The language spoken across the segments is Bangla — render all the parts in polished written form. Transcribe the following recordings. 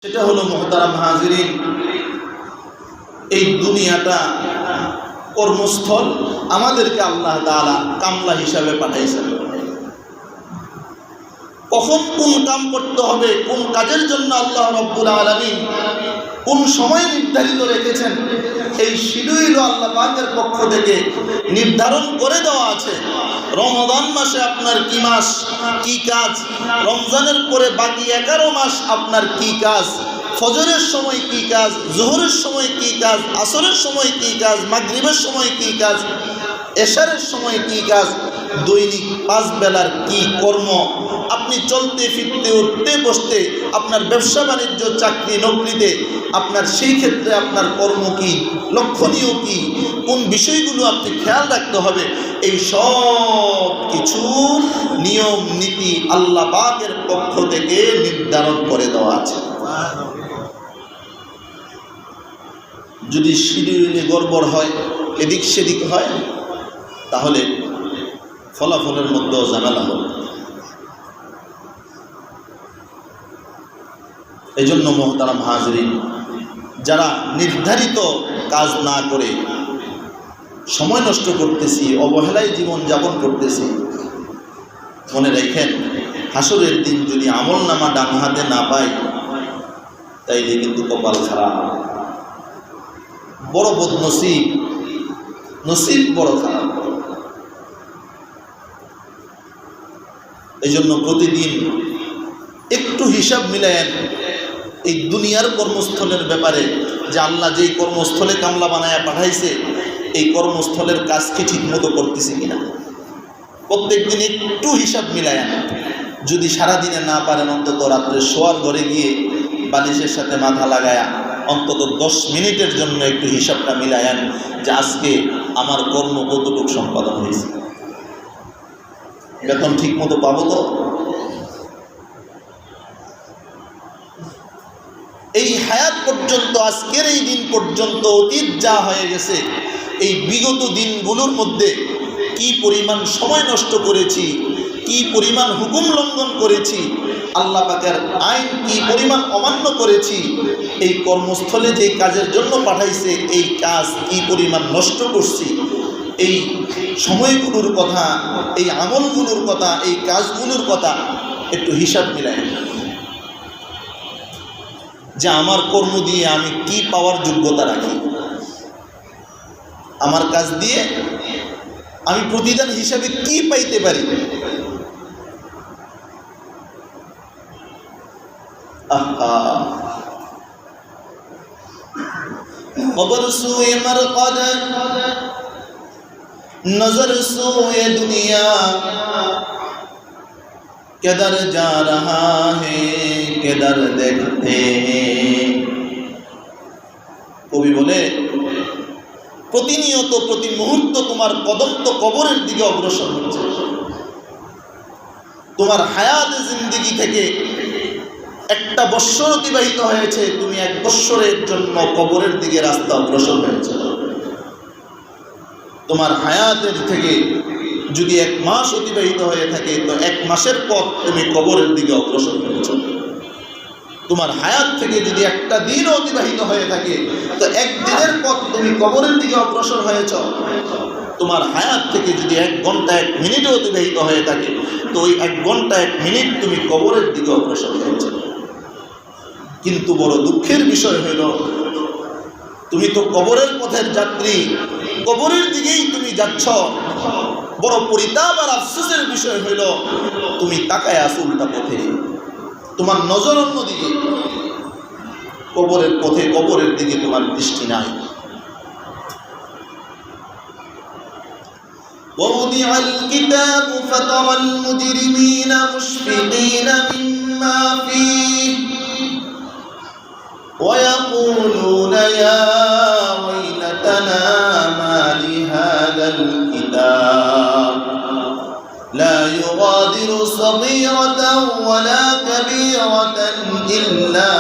সেটা হলো মুহতারাম হাজিরিন, এই দুনিয়াটা কর্মস্থল, আমাদেরকে আল্লাহ তাআলা কামলা হিসাবে পাঠাইছেন। কখন কোন কাম করতে হবে, কোন কাজের জন্য আল্লাহ রাব্বুল আলামিন কোন সময় নির্ধারিত রেখেছেন, এই শিডিউল আল্লাহ পাকের পক্ষ থেকে নির্ধারণ করে দেওয়া আছে। রমজান মাসে আপনার কি মাস, কি কাজ, রমজানের পরে বাকি 11 মাস আপনার কি কাজ, ফজরের সময় কি কাজ, জোহরের সময় কি কাজ, আসরের সময় কি কাজ, মাগরিবের সময় কি কাজ, এশারের সময় কি কাজ, দৈনিক 5 বেলার কি কর্ম, আপনি চলতে ফিরতে উঠতে বসতে, আপনার ব্যবসা বাণিজ্য চাকরি নকরিতে আপনার সেই ক্ষেত্রে আপনার কর্ম কি, লক্ষণীয় কি, কোন বিষয়গুলো আপনি খেয়াল রাখতে হবে, এই সব কিছু নিয়ম নীতি আল্লাহ পাকের পক্ষ থেকে নির্ধারণ করে দেওয়া আছে। যদি শিডিউলে গড়বড় হয়, এদিক সেদিক হয়, তাহলে ফলাফলের মধ্যেও ঝামেলা হবে। এই জন্য মুহতারাম হাজিরিন, যারা নির্ধারিত কাজ না করে সময় নষ্ট করতেছি, অবহেলায় জীবন যাপন করতেছি, মনে রাখেন হাসরের দিন যদি আমল নামা ডান হাতে না পাই, তাইলে কিন্তু কপাল খারাপ, বড় বদনসিব, নসিব বড় খারাপ। এই জন্য প্রতিদিন একটু হিসাব মিলায়েন এই দুনিয়ার কর্মস্থলের ব্যাপারে, যে আল্লাহ যেই কর্মস্থলে কামলা বানায়া পাঠাইছে, এই কর্মস্থলের কাজ কি ঠিক মতো করতেছে কিনা। প্রত্যেক দিন একটু হিসাব মিলায়েন। যদি সারাদিনে না পারেন, অন্তত রাত্রে শোয়ার ঘরে গিয়ে বালিশের সাথে মাথা লাগায়া অন্তত 10 মিনিটের জন্য একটু হিসাবটা মিলায়েন, যে আজকে আমার কর্ম কতটুকু সম্পাদন হয়েছে, বেতন ঠিক মতো পাবো তো। এই হায়াত পর্যন্ত, আজকের এই দিন পর্যন্ত অতীত যা হয়ে গেছে, এই বিগত দিনগুলোর মধ্যে কি পরিমাণ সময় নষ্ট করেছি, কি পরিমাণ হুকুম লঙ্ঘন করেছি, আল্লাহ পাকের আইন কি পরিমাণ অমান্য করেছি, এই কর্মস্থলে যে কাজের জন্য পাঠাইছে এই কাজ কি পরিমাণ নষ্ট করছি, এই সময়গুলোর কথা, এই আমলগুলোর কথা, এই কাজগুলোর কথা একটু হিসাব মিলাই, যে আমার কর্ম দিয়ে আমি কি পাওয়ার যোগ্যতা রাখি, আমার কাজ দিয়ে আমি প্রতিদান হিসাবে কি পাইতে পারি। खबर सोए मरकद, नजर सोए दुनिया, किधर जा रहा है किधर देखते हैं। কবি বলে, প্রতিনিয়ত প্রতি মুহূর্ত তোমার কদম তো কবরের দিকে অগ্রসর হচ্ছে। তোমার হায়াত জিন্দেগি থেকে 1 বৎসর অতিবাহিত হয়েছে, তুমি 1 বৎসরের জন্য কবরের দিকে রাস্তা অগ্রসর হয়েছে। তোমার হায়াতের থেকে যদি 1 মাস অতিবাহিত হয়ে থাকে, তো 1 মাসের পর তুমি কবরের দিকে অগ্রসর হয়েছ। তোমার হায়াত থেকে যদি 1টা দিন অতিবাহিত হয়ে থাকে, তো 1 দিনের পর তুমি কবরের দিকে অগ্রসর হয়েছ। তোমার হায়াত থেকে যদি 1 ঘন্টা 1 মিনিট অতিবাহিত হয়ে থাকে, তো ওই 1 ঘন্টা 1 মিনিট তুমি কবরের দিকে অগ্রসর হয়েছ। কিন্তু বড় দুঃখের বিষয় হইল, তুমি তো কবরের পথের যাত্রী, কবরের দিকেই তুমি যাচ্ছ। বড় পরিতাপ আর আফসোসের বিষয় হইল, তুমি তাকায় আছো উল্টা পথে, তোমার নজর অন্যদিকে, কবরের পথে, কবরের দিকে তোমার দৃষ্টি নাই। ووضع الكتاب فترى المجرمين مشفقين مما فيه ويقولون يا ويلتنا ما لهذا الكتاب لا يغادر صغيرة ولا كبيرة إلا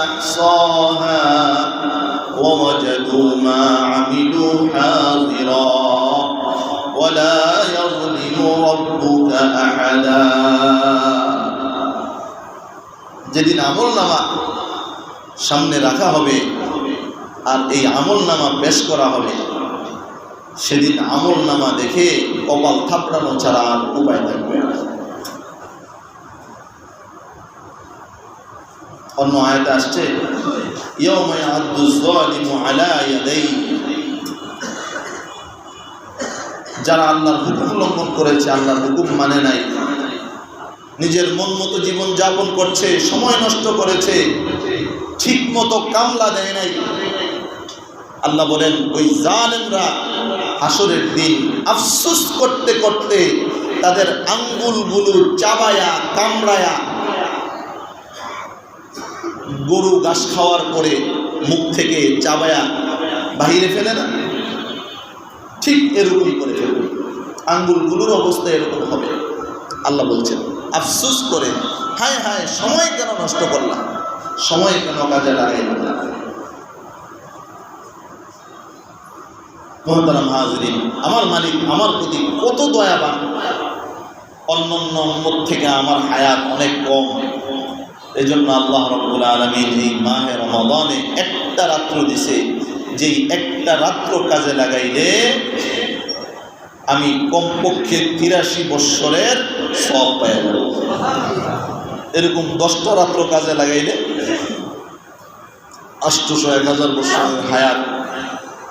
أحصاها ووجدوا ما عملوا حاضرا ولا يظلم ربك أحدا। যেদিন আমল নামা সামনে রাখা হবে আর এই আমল নামা পেশ করা হবে, সেদিন আমল নামা দেখে কপাল থাপড়ানো ছাড়া আর উপায় থাকবে না। অন্য আয়াতে আসছে ইয়াউমা ইয়া'আদ্দু যালিমু আলা ইয়াদাইহি, যারা আল্লাহর হুকুম লঙ্ঘন করেছে, আল্লাহর হুকুম মানে নাই, নিজের মন মতো জীবন যাপন করছে, সময় নষ্ট করেছে, ঠিক মতো কামলা দেয় নাই, আল্লাহ বলেন ওই জালেমরা হাসরের দিন আফসোস করতে করতে তাদের আঙ্গুলগুলো চাবায়া কামড়ায়া, গরু ঘাস খাওয়ার পরে মুখ থেকে চাবায়া বাহিরে ফেলে না, ঠিক এরকম করে ফেলবে, আঙ্গুলগুলোর অবস্থা এরকম হবে। আল্লাহ বলছেন আফসোস করে, হায় হায় সময় কেন নষ্ট করলাম, সময় কেন কাজে লাগাইলাম না। মুহতারাম হাজরিন, আমার মালিক আমার প্রতি কত দয়াবান, অন্যান্য উম্মত থেকে আমার হায়াত অনেক কম, এই জন্য আল্লাহ রাব্বুল আলামিন এই মাহে রমাদানে একটা রাত্র দিছে, যেই একটা রাত্র কাজে লাগাইলে আমি কমপক্ষে 83 বৎসরের সওয়াব পাই যাব। এরকম 10টা রাত্র কাজে লাগাইলে 800-1000 বৎসরের হায়াত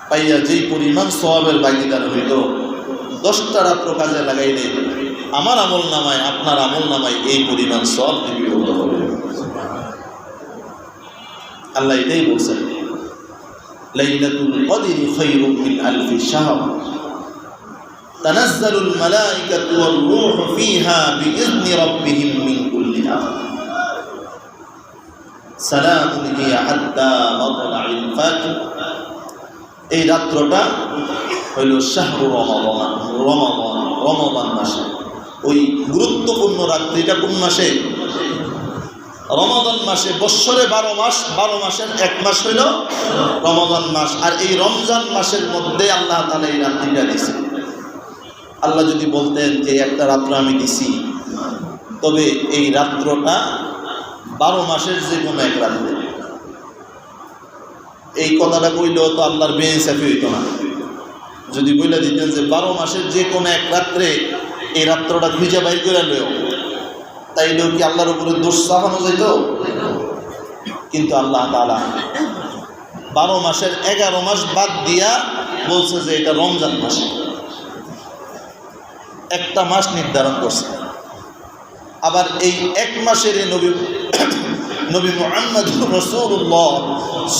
পাইয়া যেই পরিমাণ সওয়াবের ভাগীদার হইল, 10টা রাত্র কাজে লাগাইলে আমার আমল নামায় আপনার আমল নামায় এই পরিমাণ সওয়াব লিপিবদ্ধ হবে। আল্লাহ এটাই বলছেন লাইলাতুল কদরি খায়রুম মিন আলফি শাহর তানাজ্জালুল মালাইকাতু ওয়ার রূহু ফিহা বিইذনি রাব্বিহিম মিন কুল্লি আমর সালামুন হিয়া হাত্তা মাতলাইল ফাজর। এই রাত্রটা হইল শাহরু রমাদান, রমাদান মাসে। ওই গুরুত্বপূর্ণ রাত্রিটা কোন মাসে? রমাদান মাসে। বৎসরে 12 মাস, 12 মাসের 1 মাস হইল রমাদান মাস। আর এই রমজান মাসের মধ্যে আল্লাহ তাআলা এই রাত্রিটা দিয়েছে। আল্লাহ যদি বলতেন যে একটা রাত্র আমি দিছি, তবে এই রাত্রটা 12 মাসের যে কোনো এক রাত্রে, এই কথাটা কইলেও তো আল্লাহর বেইনসাফি হইতো না। যদি বলে দিতেন যে 12 মাসের যে কোনো এক রাত্রে এই রাত্রটা খুঁজে বাইর করে লও, তাইলেও কি আল্লাহর উপরে দোষ চাপানো যেত? কিন্তু আল্লাহ তাআলা 12 মাসের 11 মাস বাদ দিয়া বলছে যে এটা রমজান মাস, একটা মাস নির্ধারণ করছে। আবার এই 1 মাসের নবী মুহাম্মদ রাসূলুল্লাহ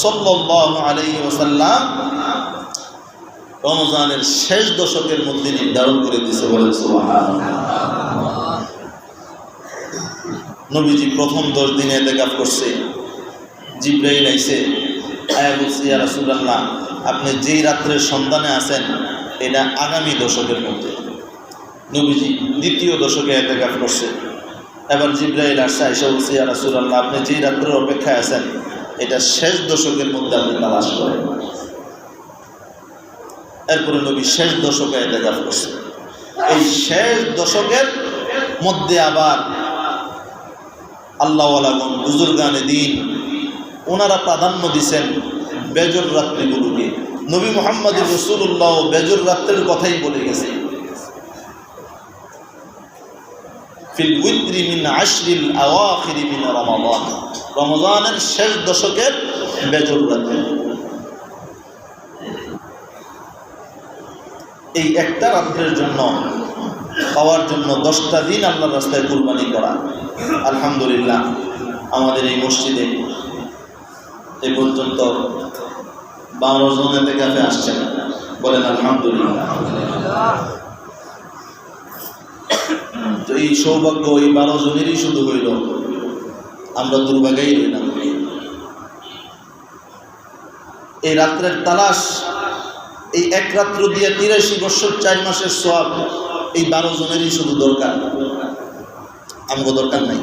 সাল্লাল্লাহু আলাইহি ওয়াসাল্লাম রমজানের শেষ দশকের মধ্যে নির্ধারণ করে দিয়েছে। বলেন সুবহানাল্লাহ। নবীজি প্রথম 10 দিনে ইতিকাফ করছে। জিবরাইল আইছে, আয়া বলছে ইয়া রাসূলুল্লাহ, আপনি যেই রাত্রের সন্ধানে আছেন এটা আগামী দশকের মধ্যে। নবীজি দ্বিতীয় দশকে ইতিকাফ করছে। এবার জিবরাইল আসছে, আয়েশা বলছে ইয়া রাসূলুল্লাহ, আপনি যেই রাত্রের অপেক্ষায় আছেন এটা শেষ দশকের মধ্যে আপনি তালাশ করেন। এরপরে নবী শেষ দশকে ইতিকাফ করছে। এই শেষ দশকের মধ্যে আবার আল্লাহওয়ালাগণ, বুজুর্গানে দিন, ওনারা প্রাধান্য দিচ্ছেন বেজর রাত্রিগুলোকে। নবী মুহাম্মদ রাসূলুল্লাহ বেজর রাত্রের কথাই বলে গেছে, ফিল উইত্রি মিন আশরিল আওয়াখিরি মিন রমাদান, রমজানের শেষ দশকের বেজর রাত্রি। এই একটা রাত্রের জন্য পাওয়ার জন্য 10টা দিন আল্লাহর রাস্তায় কুরবানি করা। আলহামদুলিল্লাহ, আমাদের এই মসজিদে এই পর্যন্ত 12 জন ইতিকাফে আসছেন। বলেন আলহামদুলিল্লাহ। তো এই সৌভাগ্য এই 12 জনেরই শুধু হইল, আমরা দুর্ভাগ্যই হইলাম। এই রাত্রের তালাশ, এই এক রাত্র দিয়ে 83 বৎসর 4 মাসের সওয়াব এই 12 জনেরই শুধু দরকার, আমগো দরকার নাই।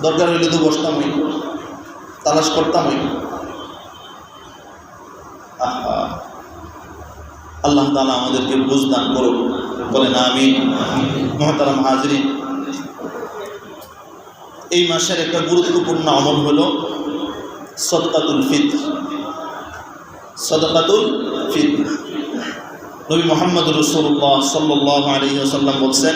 দরকার হইলে তো বসতাম, হই তালাশ করতাম। হই আল্লাহ তাআলা আমাদেরকে বুঝ দান করুন। বলেন আমিন। মুহতারাম হাজরিন, এই মাসের একটা গুরুত্বপূর্ণ আমল হলো সদকাতুল ফিতর। সদকাতুল ফিতর, নবী মুহাম্মদ রাসূলুল্লাহ সাল্লাল্লাহু আলাইহি ওয়াসাল্লাম বলছেন,